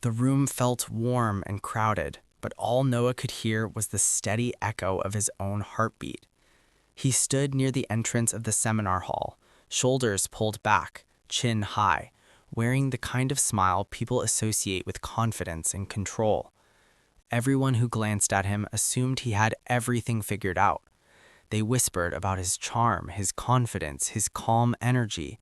The room felt warm and crowded, but all Noah could hear was the steady echo of his own heartbeat. He stood near the entrance of the seminar hall, shoulders pulled back, chin high, wearing the kind of smile people associate with confidence and control. Everyone who glanced at him assumed he had everything figured out. They whispered about his charm, his confidence, his calm energy.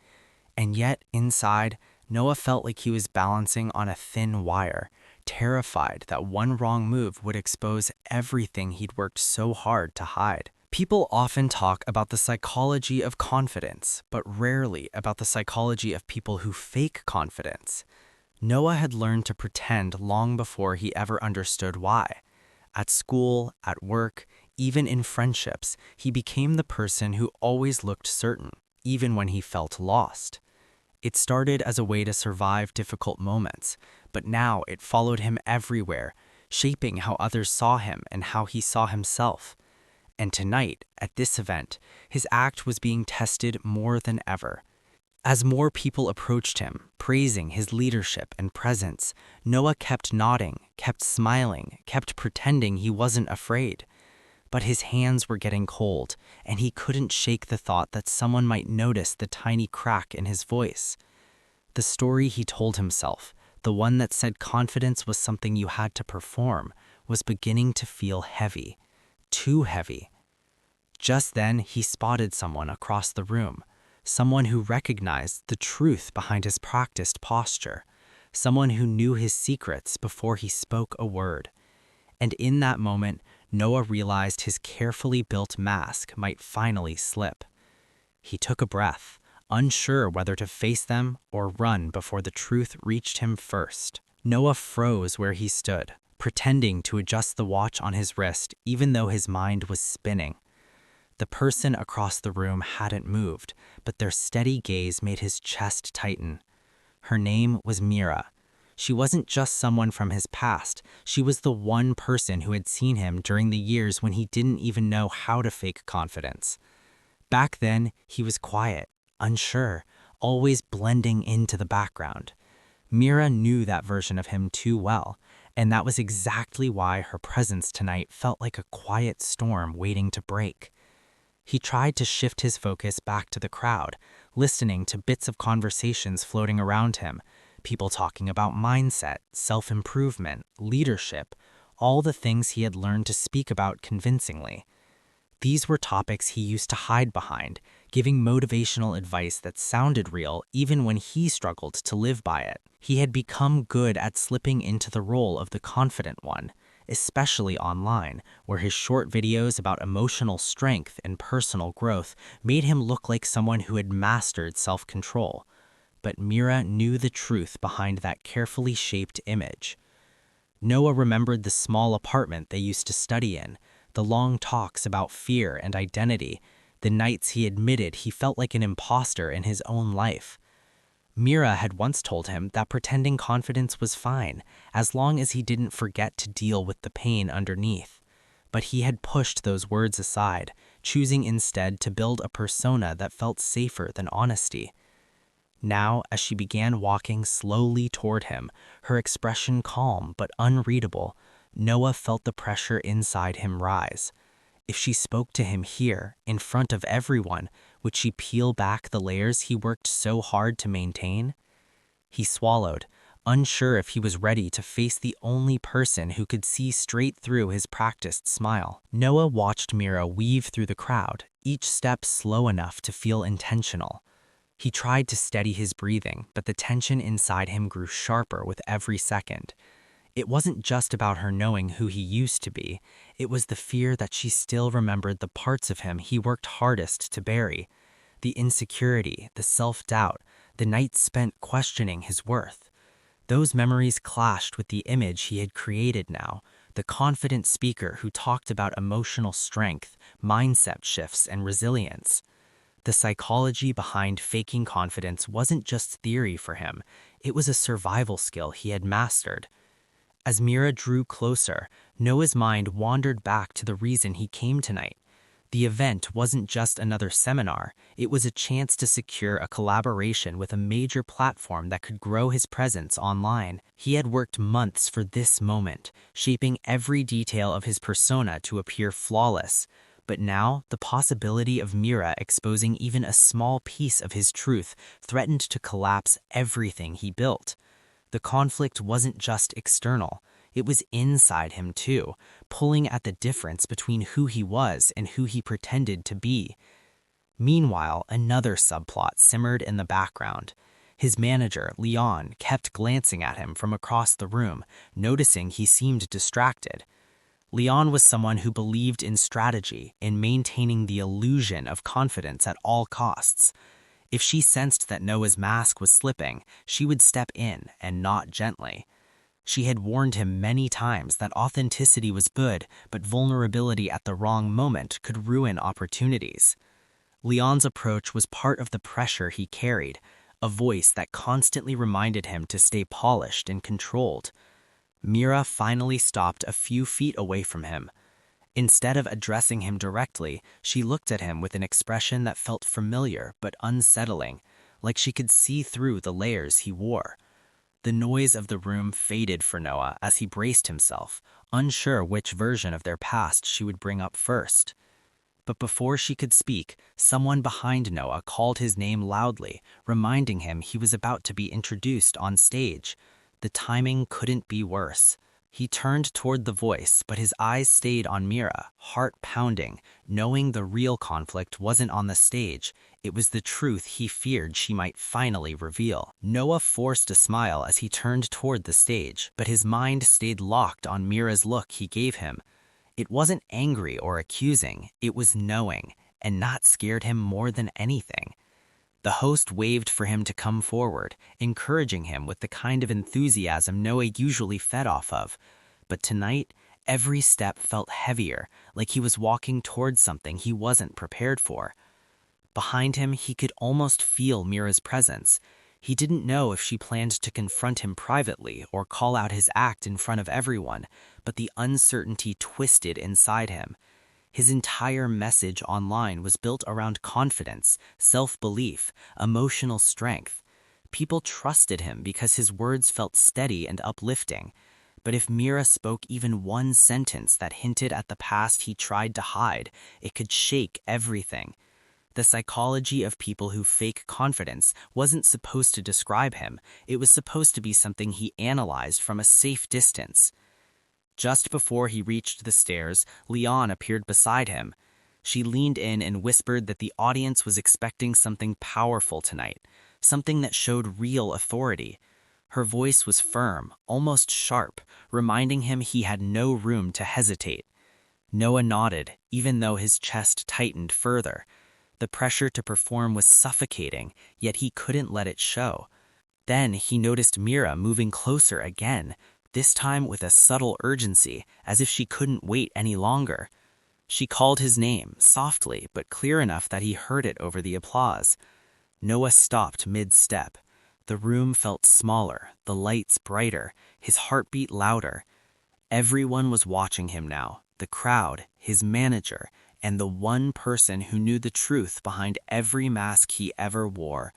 And yet, inside, Noah felt like he was balancing on a thin wire, terrified that one wrong move would expose everything he'd worked so hard to hide. People often talk about the psychology of confidence, but rarely about the psychology of people who fake confidence. Noah had learned to pretend long before he ever understood why. At school, at work, even in friendships, he became the person who always looked certain, even when he felt lost. It started as a way to survive difficult moments, but now it followed him everywhere, shaping how others saw him and how he saw himself. And tonight, at this event, his act was being tested more than ever. As more people approached him, praising his leadership and presence, Noah kept nodding, kept smiling, kept pretending he wasn't afraid. But his hands were getting cold, and he couldn't shake the thought that someone might notice the tiny crack in his voice. The story he told himself, the one that said confidence was something you had to perform, was beginning to feel heavy. Too heavy. Just then, he spotted someone across the room, someone who recognized the truth behind his practiced posture, someone who knew his secrets before he spoke a word. And in that moment, Noah realized his carefully built mask might finally slip. He took a breath, unsure whether to face them or run before the truth reached him first. Noah froze where he stood, pretending to adjust the watch on his wrist even though his mind was spinning. The person across the room hadn't moved, but their steady gaze made his chest tighten. Her name was Mira. She wasn't just someone from his past, she was the one person who had seen him during the years when he didn't even know how to fake confidence. Back then, he was quiet, unsure, always blending into the background. Mira knew that version of him too well, and that was exactly why her presence tonight felt like a quiet storm waiting to break. He tried to shift his focus back to the crowd, listening to bits of conversations floating around him, people talking about mindset, self-improvement, leadership, all the things he had learned to speak about convincingly. These were topics he used to hide behind, giving motivational advice that sounded real even when he struggled to live by it. He had become good at slipping into the role of the confident one, especially online, where his short videos about emotional strength and personal growth made him look like someone who had mastered self-control. But Mira knew the truth behind that carefully shaped image. Noah remembered the small apartment they used to study in, the long talks about fear and identity, the nights he admitted he felt like an imposter in his own life. Mira had once told him that pretending confidence was fine, as long as he didn't forget to deal with the pain underneath. But he had pushed those words aside, choosing instead to build a persona that felt safer than honesty. Now, as she began walking slowly toward him, her expression calm but unreadable, Noah felt the pressure inside him rise. If she spoke to him here, in front of everyone, would she peel back the layers he worked so hard to maintain? He swallowed, unsure if he was ready to face the only person who could see straight through his practiced smile. Noah watched Mira weave through the crowd, each step slow enough to feel intentional. He tried to steady his breathing, but the tension inside him grew sharper with every second. It wasn't just about her knowing who he used to be. It was the fear that she still remembered the parts of him he worked hardest to bury. The insecurity, the self-doubt, the nights spent questioning his worth. Those memories clashed with the image he had created now, the confident speaker who talked about emotional strength, mindset shifts, and resilience. The psychology behind faking confidence wasn't just theory for him, it was a survival skill he had mastered. As Mira drew closer, Noah's mind wandered back to the reason he came tonight. The event wasn't just another seminar, it was a chance to secure a collaboration with a major platform that could grow his presence online. He had worked months for this moment, shaping every detail of his persona to appear flawless. But now, the possibility of Mira exposing even a small piece of his truth threatened to collapse everything he built. The conflict wasn't just external. It was inside him too, pulling at the difference between who he was and who he pretended to be. Meanwhile, another subplot simmered in the background. His manager, Leon, kept glancing at him from across the room, noticing he seemed distracted. Leon was someone who believed in strategy, in maintaining the illusion of confidence at all costs. If she sensed that Noah's mask was slipping, she would step in, and not gently. She had warned him many times that authenticity was good, but vulnerability at the wrong moment could ruin opportunities. Leon's approach was part of the pressure he carried, a voice that constantly reminded him to stay polished and controlled. Mira finally stopped a few feet away from him. Instead of addressing him directly, she looked at him with an expression that felt familiar but unsettling, like she could see through the layers he wore. The noise of the room faded for Noah as he braced himself, unsure which version of their past she would bring up first. But before she could speak, someone behind Noah called his name loudly, reminding him he was about to be introduced on stage. The timing couldn't be worse. He turned toward the voice, but his eyes stayed on Mira, heart pounding, knowing the real conflict wasn't on the stage. It was the truth he feared she might finally reveal. Noah forced a smile as he turned toward the stage, but his mind stayed locked on Mira's look he gave him. It wasn't angry or accusing, it was knowing, and that scared him more than anything. The host waved for him to come forward, encouraging him with the kind of enthusiasm Noah usually fed off of. But tonight, every step felt heavier, like he was walking towards something he wasn't prepared for. Behind him, he could almost feel Mira's presence. He didn't know if she planned to confront him privately or call out his act in front of everyone, but the uncertainty twisted inside him. His entire message online was built around confidence, self-belief, emotional strength. People trusted him because his words felt steady and uplifting. But if Mira spoke even one sentence that hinted at the past he tried to hide, it could shake everything. The psychology of people who fake confidence wasn't supposed to describe him. It was supposed to be something he analyzed from a safe distance. Just before he reached the stairs, Leon appeared beside him. She leaned in and whispered that the audience was expecting something powerful tonight, something that showed real authority. Her voice was firm, almost sharp, reminding him he had no room to hesitate. Noah nodded, even though his chest tightened further. The pressure to perform was suffocating, yet he couldn't let it show. Then he noticed Mira moving closer again, this time with a subtle urgency, as if she couldn't wait any longer. She called his name, softly but clear enough that he heard it over the applause. Noah stopped mid-step. The room felt smaller, the lights brighter, his heartbeat louder. Everyone was watching him now, the crowd, his manager, and the one person who knew the truth behind every mask he ever wore.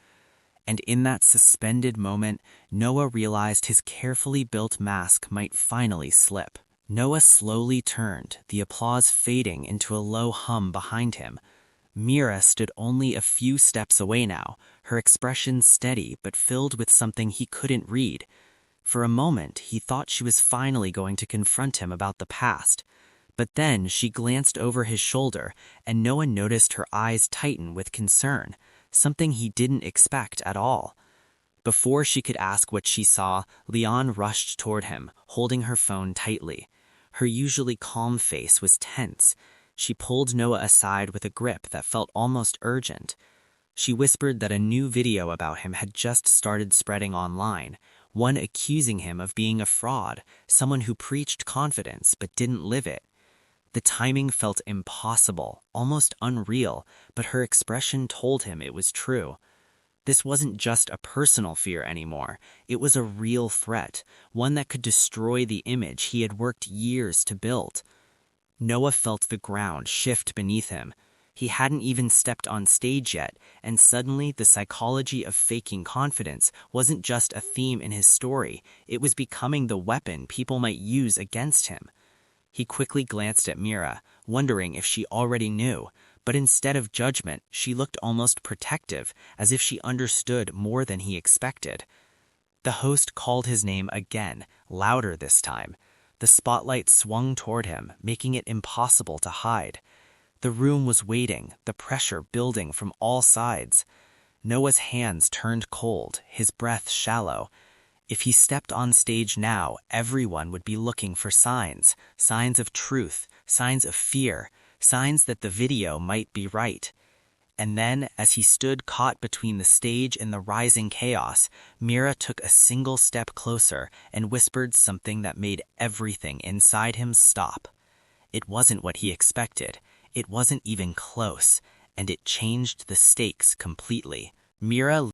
And in that suspended moment, Noah realized his carefully built mask might finally slip. Noah slowly turned, the applause fading into a low hum behind him. Mira stood only a few steps away now, her expression steady but filled with something he couldn't read. For a moment, he thought she was finally going to confront him about the past. But then she glanced over his shoulder, and Noah noticed her eyes tighten with concern, something he didn't expect at all. Before she could ask what she saw, Leon rushed toward him, holding her phone tightly. Her usually calm face was tense. She pulled Noah aside with a grip that felt almost urgent. She whispered that a new video about him had just started spreading online, one accusing him of being a fraud, someone who preached confidence but didn't live it. The timing felt impossible, almost unreal, but her expression told him it was true. This wasn't just a personal fear anymore. It was a real threat, one that could destroy the image he had worked years to build. Noah felt the ground shift beneath him. He hadn't even stepped on stage yet, and suddenly the psychology of faking confidence wasn't just a theme in his story, it was becoming the weapon people might use against him. He quickly glanced at Mira, wondering if she already knew, but instead of judgment, she looked almost protective, as if she understood more than he expected. The host called his name again, louder this time. The spotlight swung toward him, making it impossible to hide. The room was waiting, the pressure building from all sides. Noah's hands turned cold, his breath shallow. If he stepped on stage now, everyone would be looking for signs, signs of truth, signs of fear, signs that the video might be right. And then, as he stood caught between the stage and the rising chaos, Mira took a single step closer and whispered something that made everything inside him stop. It wasn't what he expected. It wasn't even close, and it changed the stakes completely. Mira